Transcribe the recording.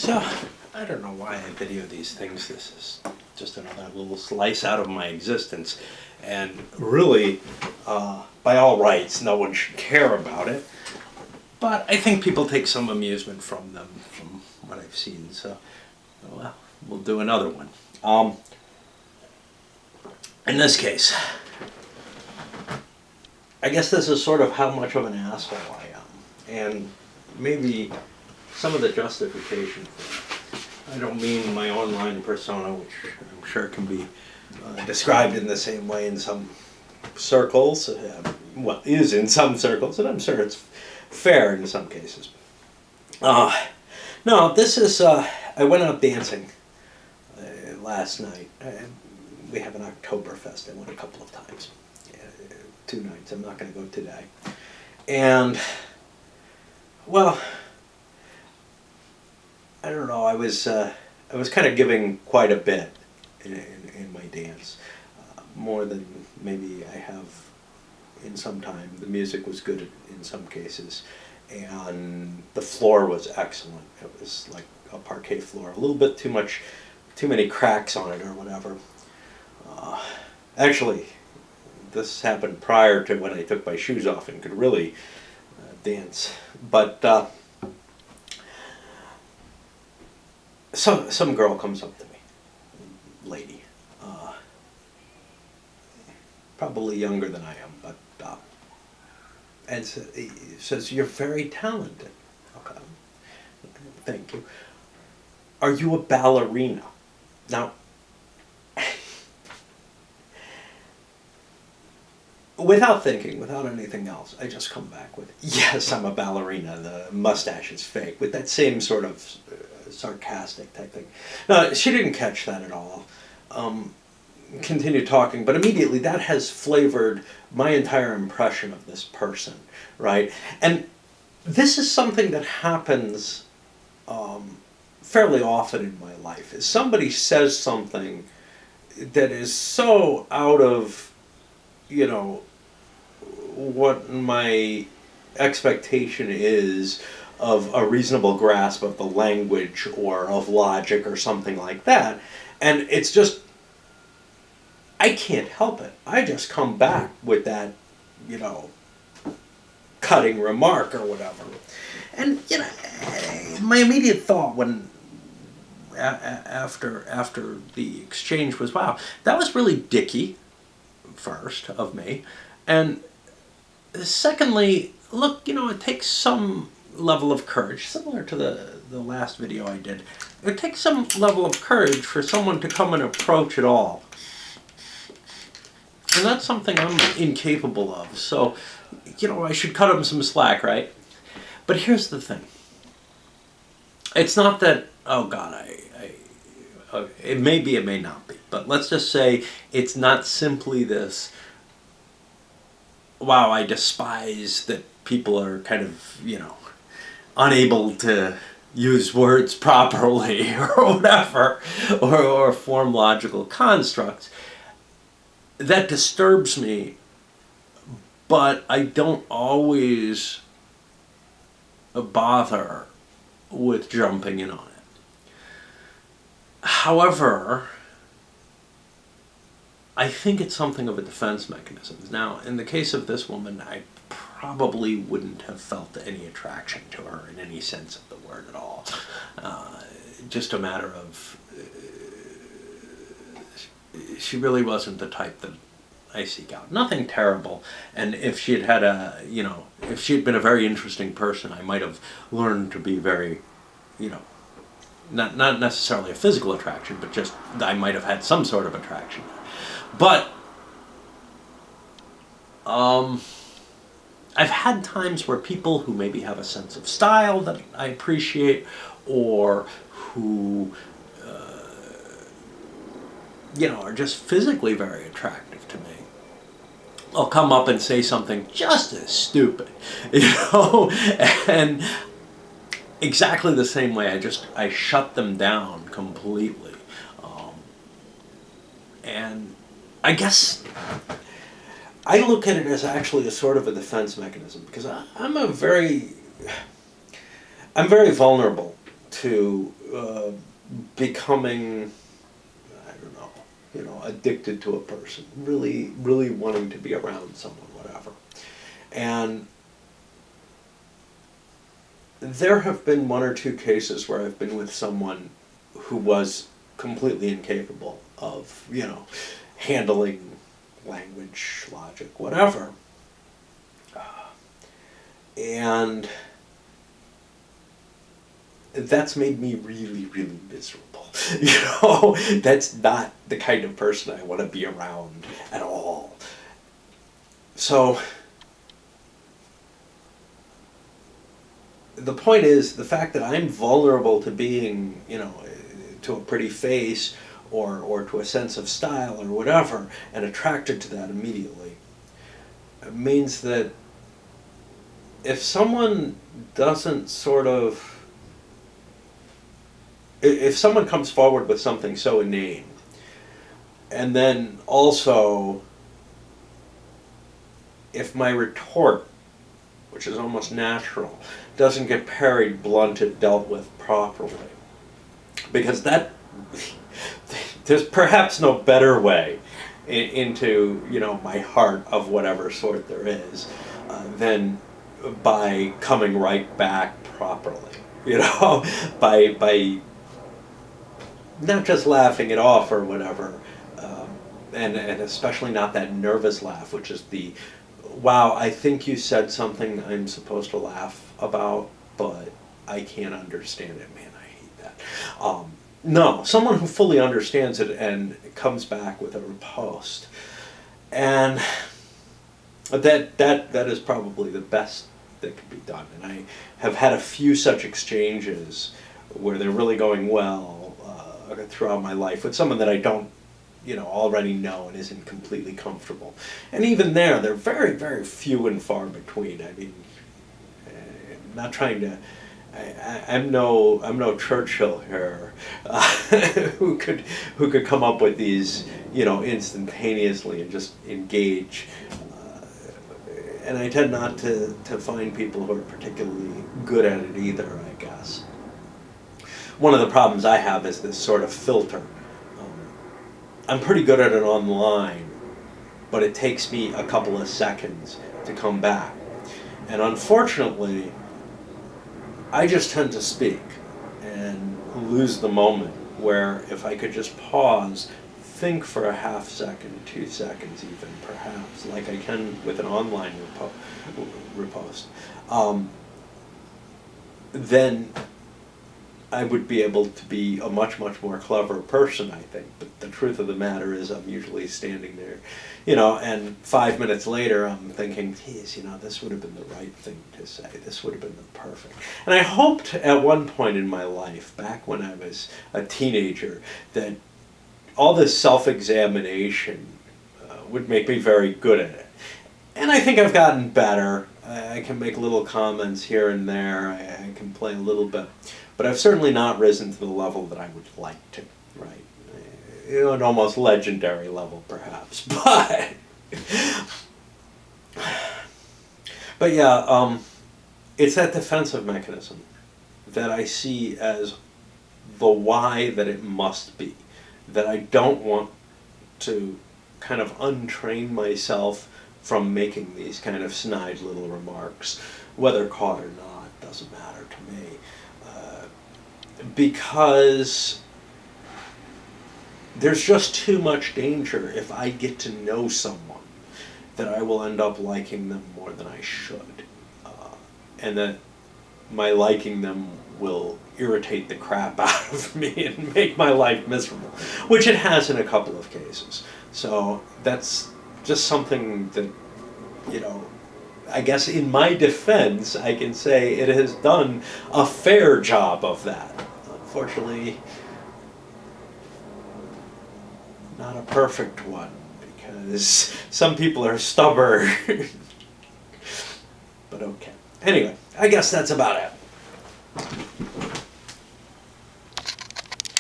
So, I don't know why I video these things. This is just another little slice out of my existence. And really, by all rights, no one should care about it. But I think people take some amusement from them, from what I've seen. So, well, we'll do another one. In this case, I guess this is sort of how much of an asshole I am. And maybe some of the justification for it. I don't mean my online persona, which I'm sure can be described in the same way in some circles. Well, is in some circles, and I'm sure it's fair in some cases. No, this is, I went out dancing last night. We have an Oktoberfest. I went a couple of times. 2 nights. I'm not going to go today. And, well, I don't know. I was kind of giving quite a bit in my dance, more than maybe I have in some time. The music was good in some cases, and the floor was excellent. It was like a parquet floor, a little bit too many cracks on it or whatever. Actually, this happened prior to when I took my shoes off and could really dance. But some girl comes up to me, lady, probably younger than I am, but and says, "You're very talented." Okay, thank you. Are you a ballerina? Now, without thinking, without anything else, I just come back with, "Yes, I'm a ballerina. The mustache is fake," with that same sort of sarcastic type thing. No, she didn't catch that at all. Continued talking, but immediately that has flavored my entire impression of this person, right? And this is something that happens fairly often in my life. Is somebody says something that is so out of, what my expectation is of a reasonable grasp of the language or of logic or something like that. And it's just, I can't help it. I just come back with that, cutting remark or whatever. And, my immediate thought when, after the exchange was, wow, that was really dicky, first, of me. And secondly, look, it takes some level of courage, similar to the last video I did. It takes some level of courage for someone to come and approach it all. And that's something I'm incapable of. So, I should cut him some slack, right? But here's the thing. It's not that, oh God, it may be, it may not be. But let's just say it's not simply this, wow, I despise that people are kind of, unable to use words properly or whatever, or form logical constructs. That disturbs me, but I don't always bother with jumping in on it. However, I think it's something of a defense mechanism. Now, in the case of this woman, I probably wouldn't have felt any attraction to her in any sense of the word at all. Just a matter of, she really wasn't the type that I seek out. Nothing terrible. And if she had if she had been a very interesting person, I might have learned to be very, not necessarily a physical attraction, but just I might have had some sort of attraction. But I've had times where people who maybe have a sense of style that I appreciate, or who are just physically very attractive to me, will come up and say something just as stupid, and exactly the same way I shut them down completely. And I guess I look at it as actually a sort of a defense mechanism, because I'm very vulnerable to becoming, I don't know, addicted to a person, really, really wanting to be around someone, whatever. And there have been one or two cases where I've been with someone who was completely incapable of, handling language, logic, whatever. And that's made me really, really miserable. That's not the kind of person I want to be around at all. So the point is, the fact that I'm vulnerable to being, to a pretty face or to a sense of style or whatever, and attracted to that immediately, means that if someone doesn't if someone comes forward with something so inane, and then also if my retort, which is almost natural, doesn't get parried, blunted, dealt with properly, because there's perhaps no better way into my heart of whatever sort there is than by coming right back properly, by not just laughing it off or whatever, and especially not that nervous laugh, which is the, wow, I think you said something I'm supposed to laugh about, but I can't understand it, man, I hate that. No, someone who fully understands it and comes back with a riposte. And that is probably the best that could be done. And I have had a few such exchanges where they're really going well throughout my life with someone that I don't already know and isn't completely comfortable. And even there, they're very, very few and far between. I mean, not trying to, I'm no Churchill here, who could come up with these, instantaneously and just engage. And I tend not to find people who are particularly good at it either, I guess. One of the problems I have is this sort of filter. I'm pretty good at it online, but it takes me a couple of seconds to come back. And unfortunately, I just tend to speak and lose the moment, where if I could just pause, think for a half second, 2 seconds even, perhaps, like I can with an online repost, then I would be able to be a much, much more clever person, I think. But the truth of the matter is I'm usually standing there, and 5 minutes later I'm thinking, geez, this would have been the right thing to say. This would have been the perfect. And I hoped at one point in my life, back when I was a teenager, that all this self-examination would make me very good at it. And I think I've gotten better. I can make little comments here and there. I can play a little bit. But I've certainly not risen to the level that I would like to, right? An almost legendary level, perhaps. But yeah, it's that defensive mechanism that I see as the why that it must be. That I don't want to kind of untrain myself from making these kind of snide little remarks, whether caught or not, doesn't matter to me. Because there's just too much danger if I get to know someone that I will end up liking them more than I should. And that my liking them will irritate the crap out of me and make my life miserable, which it has in a couple of cases. So that's just something that, I guess in my defense, I can say it has done a fair job of that. Unfortunately, not a perfect one, because some people are stubborn. But okay. Anyway, I guess that's about it.